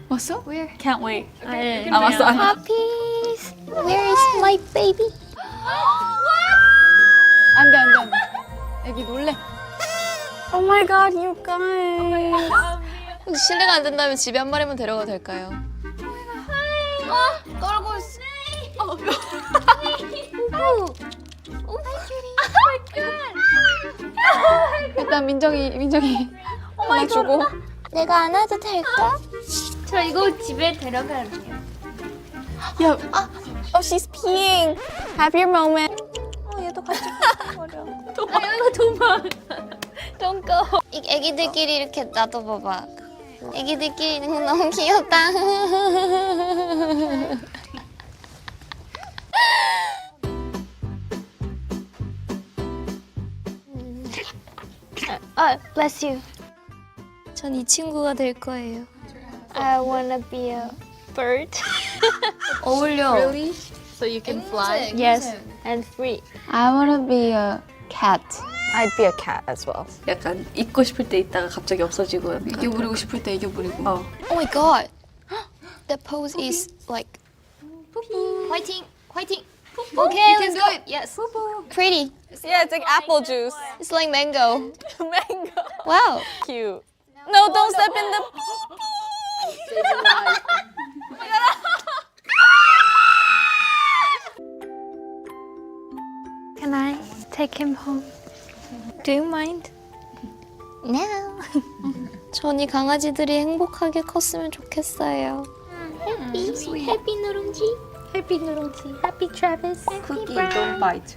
왔어? Where? Can't wait. 아 왔어. Puppies. Where is my baby? 안돼 안돼 안돼. 애기 놀래. Oh my god, you guys. 혹시 실례가 안 된다면 집에 한 마리만 데려가도 될까요? 떨고 있어. 일단 민정이 하나 주고. 내가 안아도 될까? 저 이거 집에 데려갈게요. Yeah. Oh, she's peeing. Have your moment. 얘도 같이 버려. 이거 도망. Don't go. 이 애기들끼리 이렇게 놔둬봐봐. 애기들끼리 너무 귀엽다. Bless you. 전 이 친구가 될 거예요. I wanna be a bird. 어울려. Really? So you can fly. Yes, and free. I wanna be a cat. I'd be a cat as well. 약간 있고 싶을 때 있다가 갑자기 없어지고 약간 애교 부리고 싶을 때 애교 부리고. 어. Oh my god. That pose is like 화이팅, 화이팅. okay. You can do it. Yes. Pretty. Yeah, it's like apple juice. It's like mango. Mango. Wow. Cute. No, don't step in the Can I take him home? Do you mind? No. 전 이 강아지들이 행복하게 컸으면 좋겠어요. Happy, happy 누룽지. Happy 누룽지. Happy Travis. Cookie, don't bite.